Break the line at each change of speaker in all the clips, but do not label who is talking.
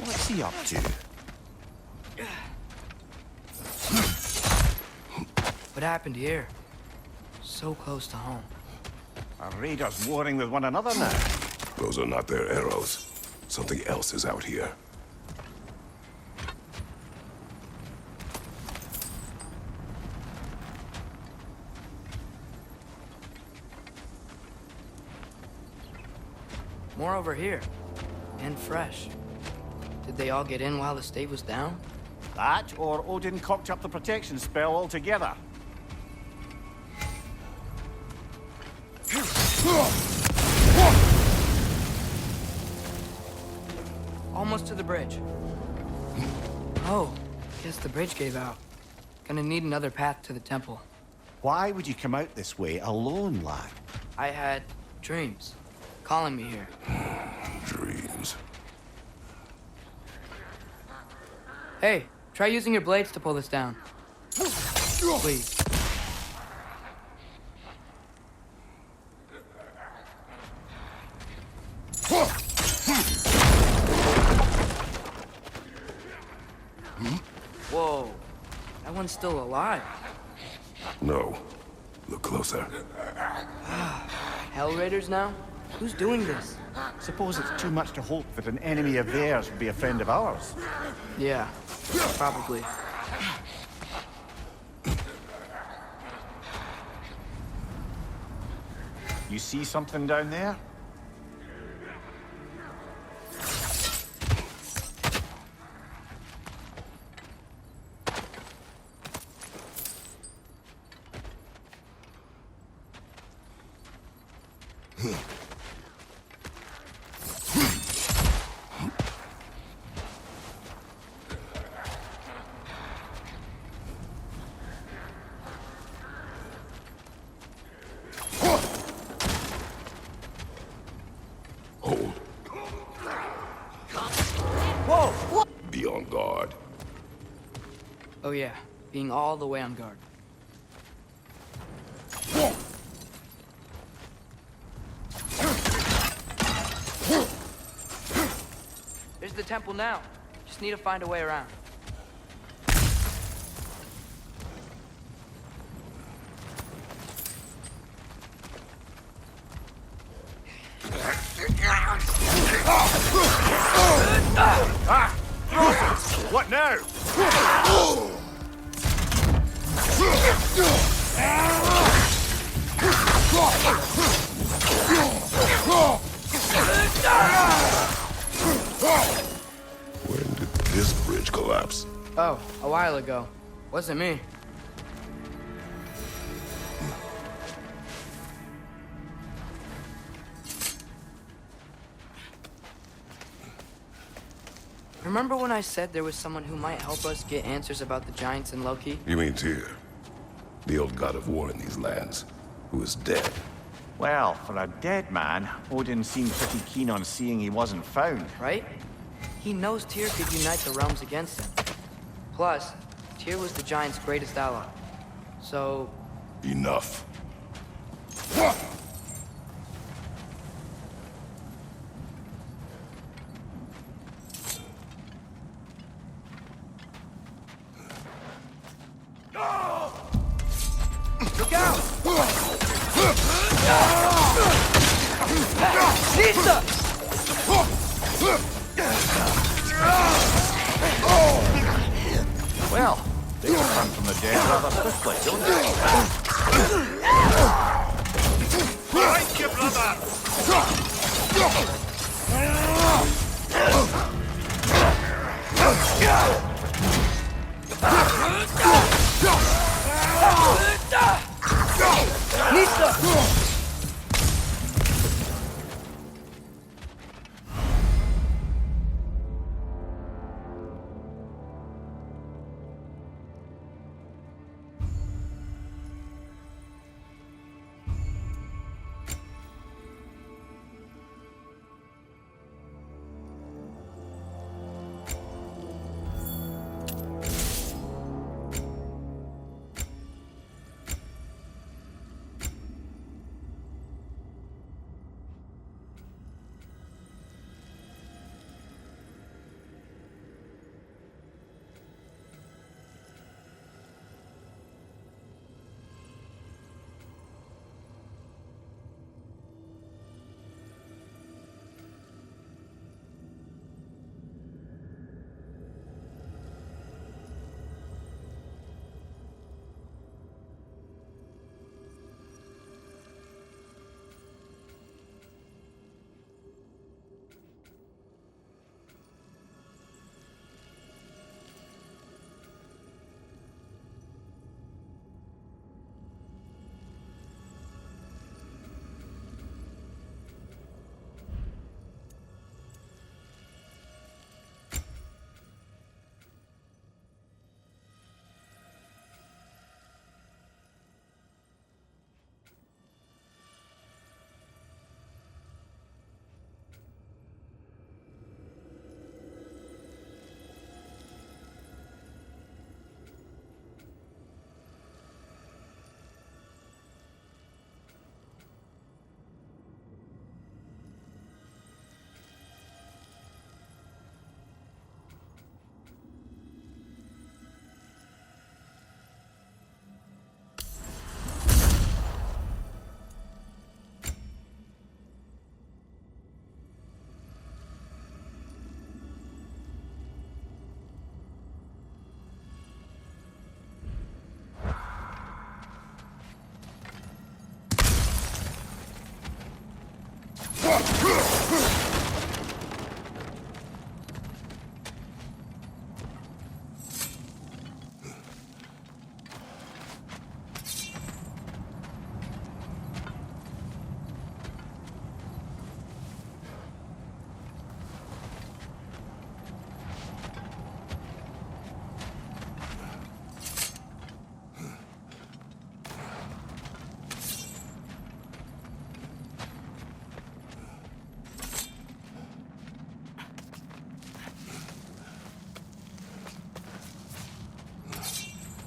What's he up to?
What happened here? So close to home.
Are raiders warring with one another now?
Those are not their arrows. Something else is out here.
More over here. And fresh. Did they all get in while the stave was down?
That, or Odin cocked up the protection spell altogether.
Almost to the bridge. Oh, guess the bridge gave out. Gonna need another path to the temple.
Why would you come out this way alone, lad?
I had dreams calling me here.
Dreams.
Hey, try using your blades to pull this down. Please. Whoa, that one's still alive.
No. Look closer.
Hell Raiders now? Who's doing this?
Suppose it's too much to hope that an enemy of theirs would be a friend of ours.
Yeah, probably.
You see something down there?
Hold.
Whoa!
Be on guard.
Oh yeah, being all the way on guard. There's the temple now. Just need to find a way around.
What now?
When did this bridge collapse?
Oh, a while ago. Wasn't me. Remember when I said there was someone who might help us get answers about the giants in Loki?
You mean Tyr? The old god of war in these lands, who is dead.
Well, for a dead man, Odin seemed pretty keen on seeing he wasn't found.
Right? He knows Tyr could unite the realms against him. Plus, Tyr was the giants' greatest ally. So...
Enough.
Look out! Nista!
Well, they return from the dead rather swiftly, don't they? Right, you brother!
Nista!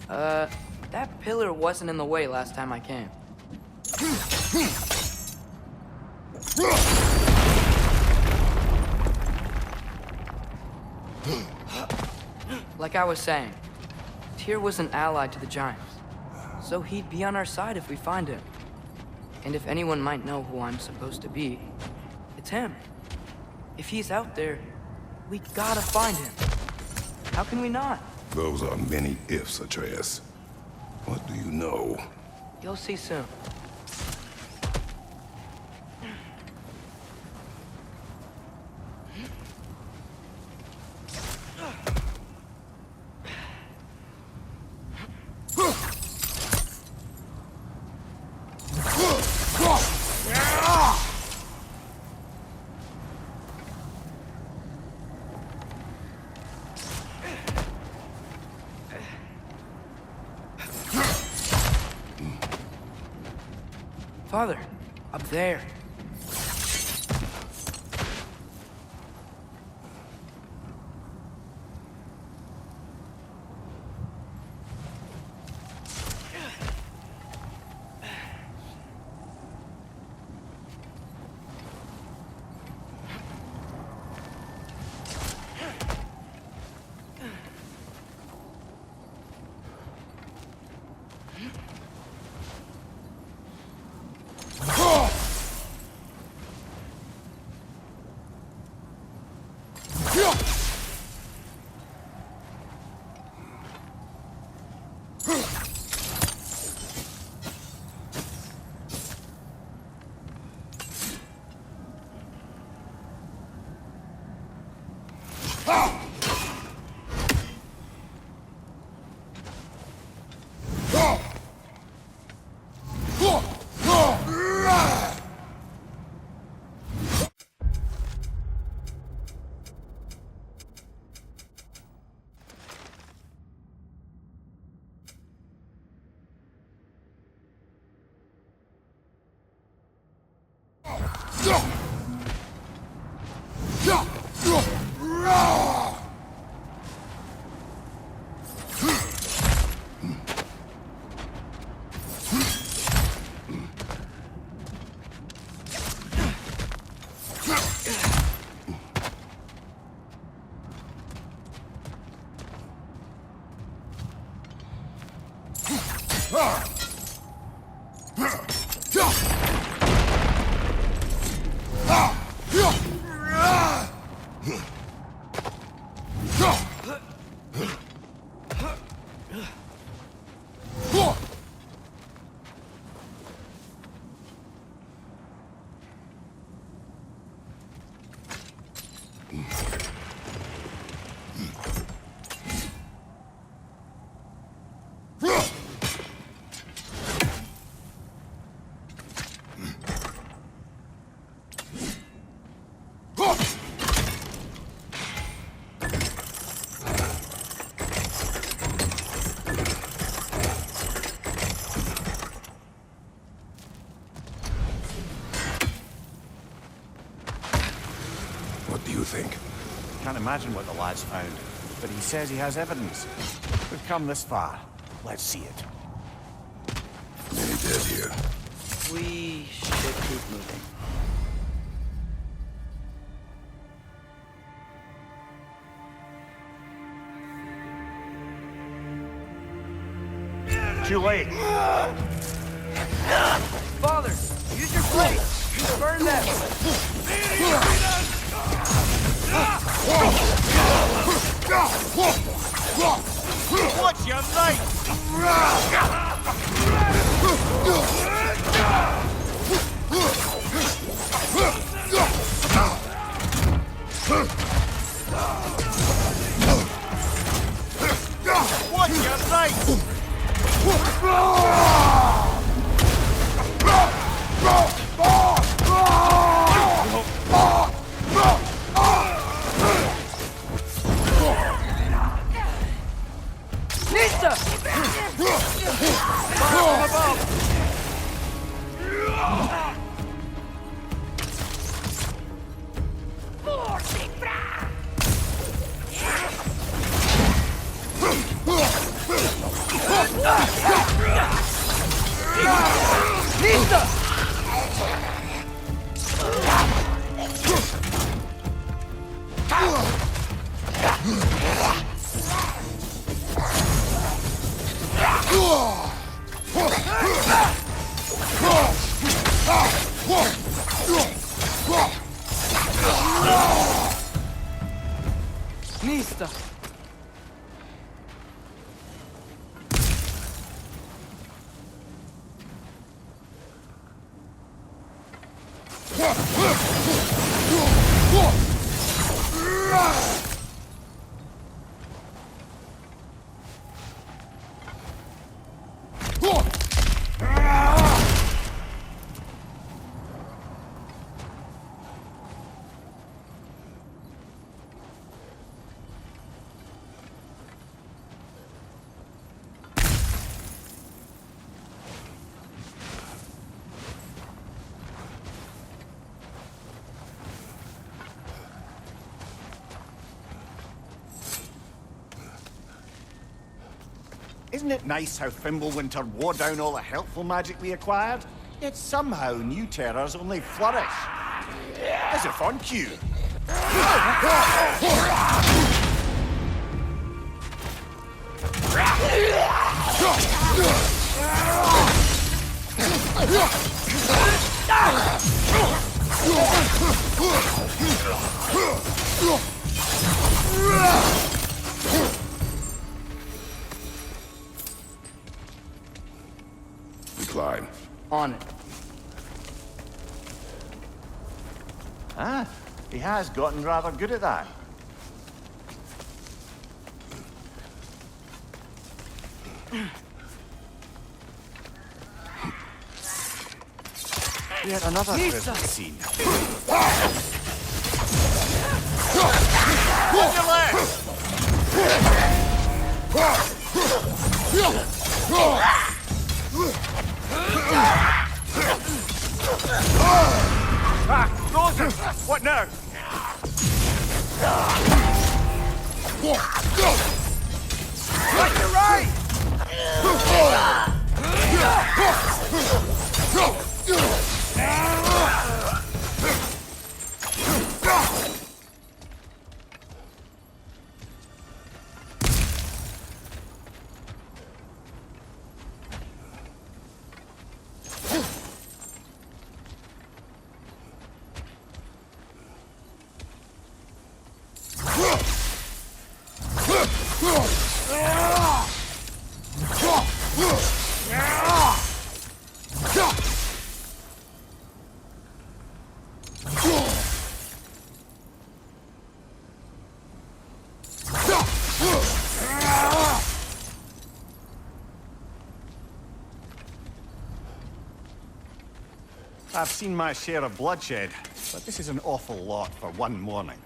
That pillar wasn't in the way last time I came. Like I was saying, Tyr was an ally to the Giants, so he'd be on our side if we find him. And if anyone might know who I'm supposed to be, it's him. If he's out there, we gotta find him. How can we not?
Those are many ifs, Atreus. What do you know?
You'll see soon. Father, up there.
Can't imagine what the lad's found, but he says he has evidence. We've come this far. Let's see it.
Many dead here.
We should keep moving.
Too late.
Father, use your blade. Burn them.
Watch your knife! Watch your knife!
Nista! Fire from above! Nista!
Isn't it nice how Fimbulwinter wore down all the helpful magic we acquired? Yet somehow new terrors only flourish. As if on cue.
We climb.
On it.
Ah, he has gotten rather good at that. Yet another prison scene. On your left! Ah, Rosen! What now? Right to right! I've seen my share of bloodshed, but this is an awful lot for one morning.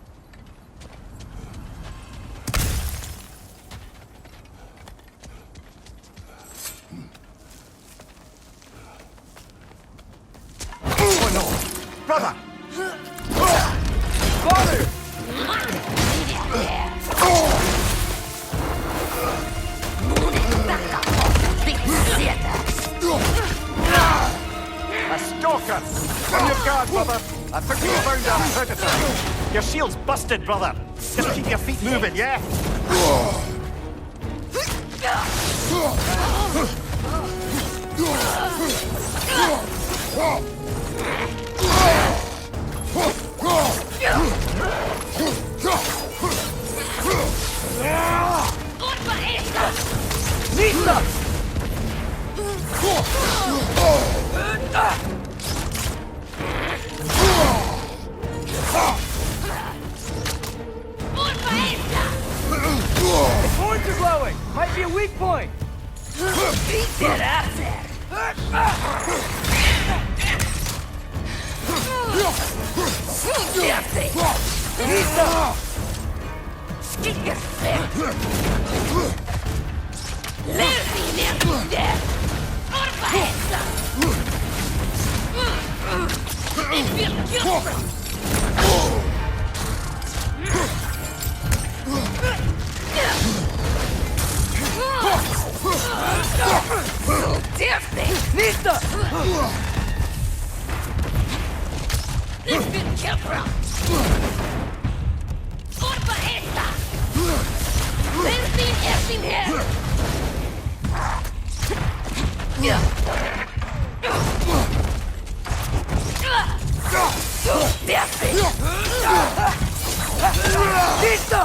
Oh no! Brother! Father! A stalker! On your guard, brother! I think we found our predator! Your shield's busted, brother! Just keep your feet moving, yeah?
Nista! The points are glowing! Might be a weak point! Get out there! Nista! Nista! Nista!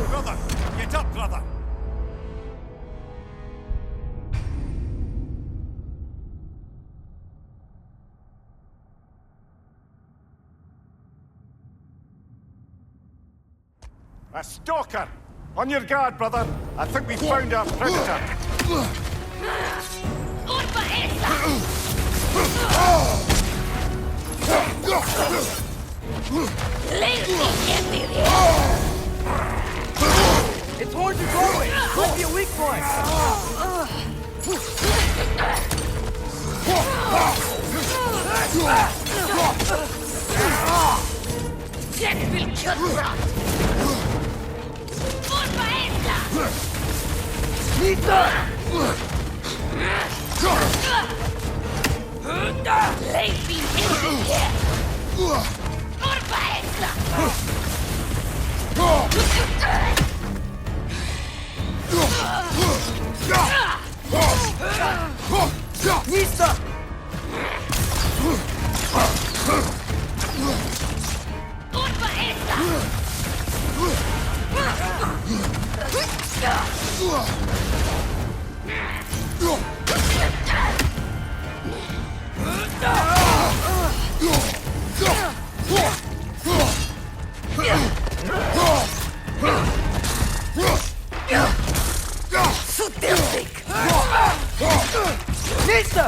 Brother, get up, brother! A stalker! On your guard, brother! I think we found our predator!
Its horns are glowing! Must be a weak point!
Jetzt will Kürzer! Leef ihn hinterher!
Nista! Nista!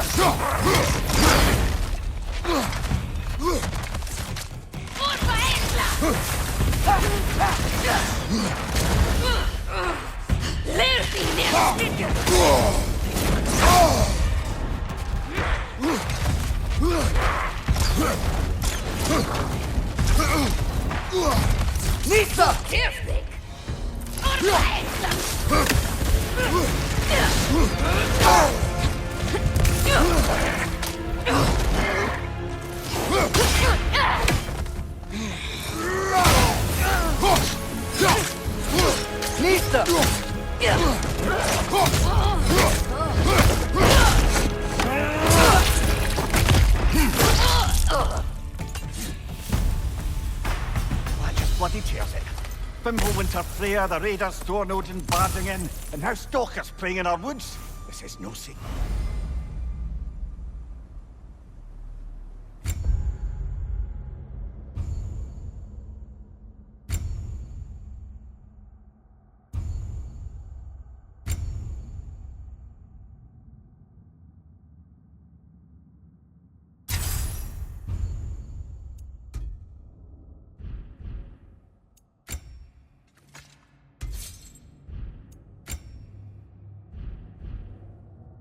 Nista!
Kirftig!
Nista!
I just bloody tears it. Fimbulwinter Freya, the raiders, Thorn Odin barging in, and now stalkers playing in our woods. This is no secret.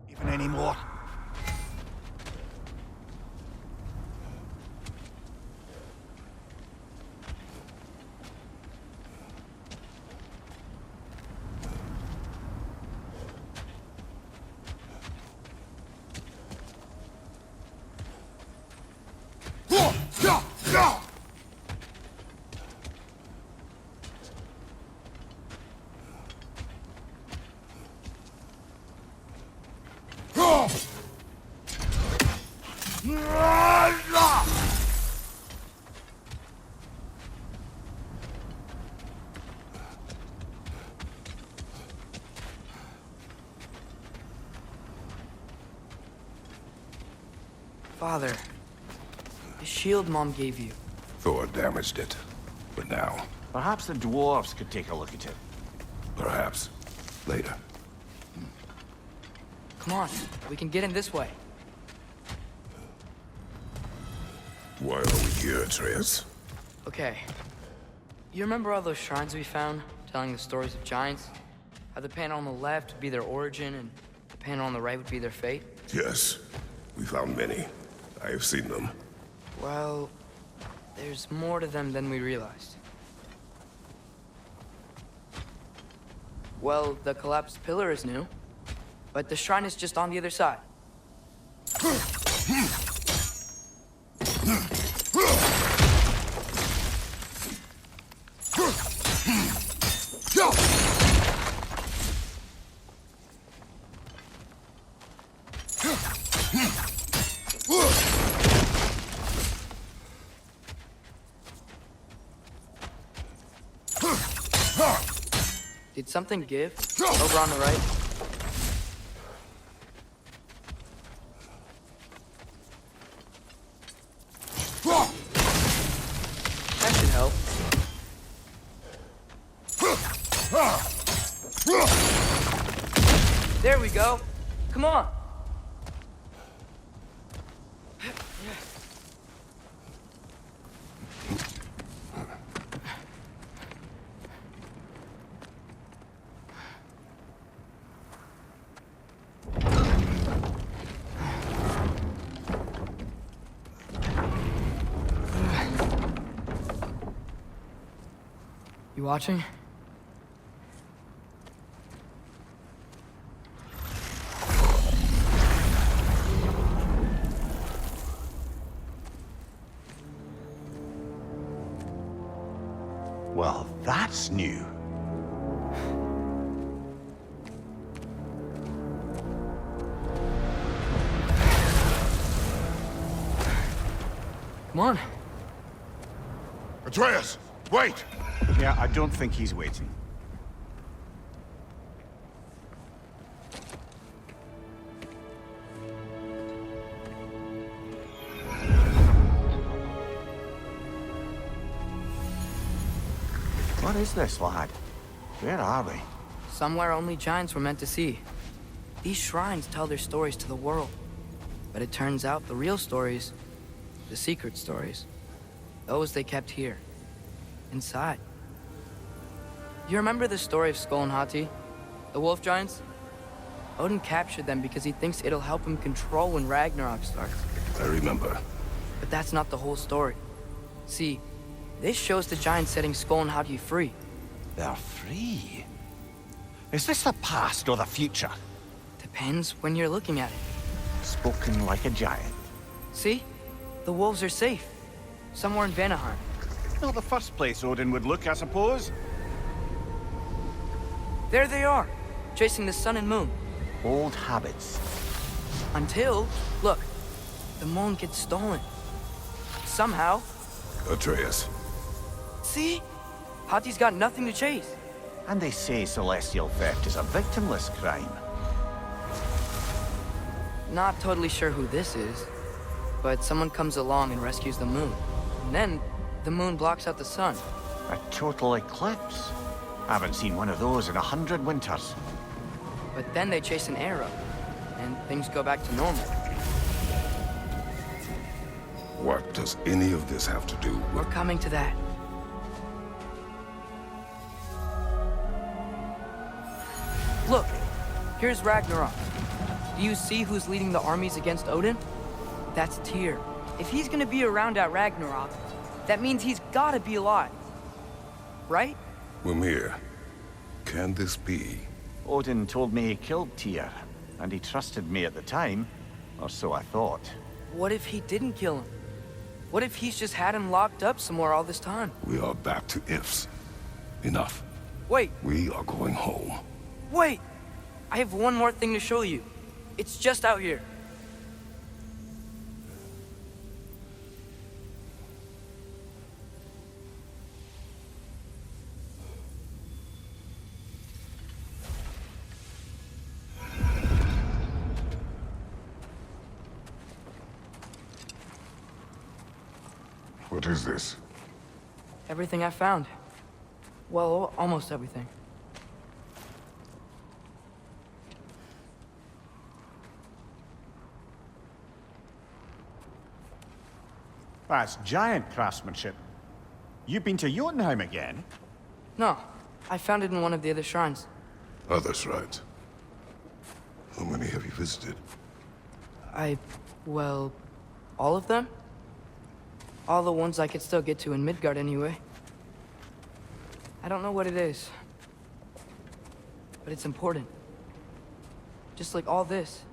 Even anymore.
Father, the shield Mom gave you.
Thor damaged it. For now.
Perhaps the dwarves could take a look at it.
Perhaps. Later.
Come on, we can get in this way.
Why are we here, Atreus?
Okay. You remember all those shrines we found, telling the stories of giants? How the panel on the left would be their origin, and the panel on the right would be their fate?
Yes. We found many. I have seen them.
Well, there's more to them than we realized. Well, the collapsed pillar is new, but the shrine is just on the other side. Did something give? Over on the right? That should help. There we go. Come on. You watching?
Well, that's new.
Come on.
Atreus, wait!
Yeah, I don't think he's waiting.
What is this, lad? Where are we?
Somewhere only giants were meant to see. These shrines tell their stories to the world. But it turns out the real stories, the secret stories, those they kept here, inside. You remember the story of Skull and Hati? The wolf giants? Odin captured them because he thinks it'll help him control when Ragnarok starts.
I remember.
But that's not the whole story. See, this shows the giants setting Skull and Hati free.
They're free. Is this the past or the future?
Depends when you're looking at it.
Spoken like a giant.
See? The wolves are safe. Somewhere in Vanaheim.
Not the first place Odin would look, I suppose.
There they are, chasing the sun and moon.
Old habits.
Until, look, the moon gets stolen. Somehow.
Atreus.
See? Hati's got nothing to chase.
And they say celestial theft is a victimless crime.
Not totally sure who this is, but someone comes along and rescues the moon. And then, the moon blocks out the sun.
A total eclipse. Haven't seen one of those in 100 winters.
But then they chase an arrow, and things go back to normal.
What does any of this have to do
We're
with...
coming to that. Look, here's Ragnarok. Do you see who's leading the armies against Odin? That's Tyr. If he's gonna be around at Ragnarok, that means he's gotta be alive. Right?
Mimir, can this be?
Odin told me he killed Tyr, and he trusted me at the time, or so I thought.
What if he didn't kill him? What if he's just had him locked up somewhere all this time?
We are back to ifs. Enough.
Wait,
We are going home.
wait! I have one more thing to show you. It's just out here.
What is this?
Everything I found. Well, almost everything.
That's giant craftsmanship. You've been to Jotunheim again?
No, I found it in one of the other shrines.
Other shrines. How many have you visited?
Well, all of them? All the ones I could still get to in Midgard anyway. I don't know what it is, but it's important. Just like all this.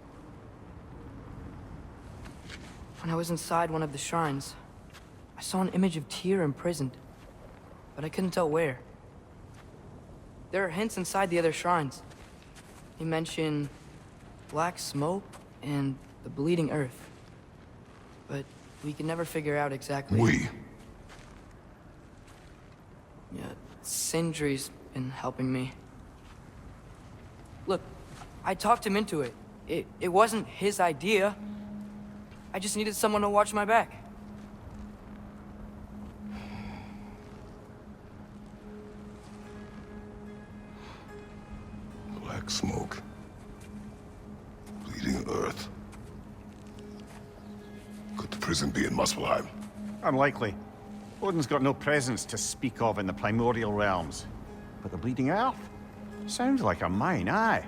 When I was inside one of the shrines, I saw an image of Tyr imprisoned, but I couldn't tell where. There are hints inside the other shrines. He mentioned black smoke and the bleeding earth. But we can never figure out exactly. Yeah, Sindri's been helping me. Look, I talked him into it. It wasn't his idea. I just needed someone to watch my back.
Black smoke. Bleeding earth. Could the prison be in Muspelheim?
Unlikely. Odin's got no presence to speak of in the primordial realms. But the Bleeding Earth? Sounds like a mine, aye.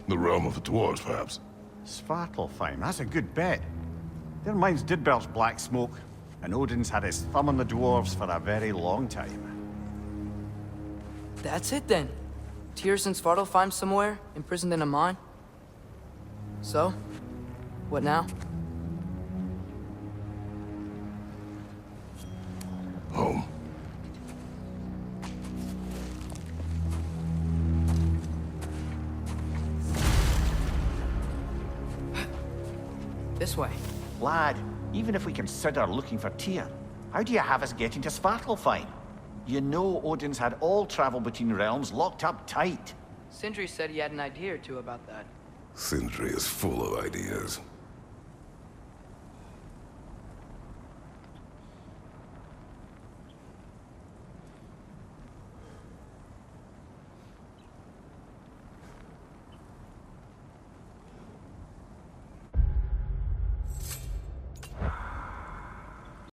The realm of the dwarves, perhaps?
Svartalfheim, that's a good bet. Their mines did belch black smoke, and Odin's had his thumb on the dwarves for a very long time.
That's it then. Tyr's in Svartalfheim somewhere, imprisoned in a mine. So, what now?
Home.
This way.
Lad, even if we consider looking for Tyr, how do you have us getting to Svartalfheim? You know Odin's had all travel between realms locked up tight.
Sindri said he had an idea or two about that.
Sindri is full of ideas.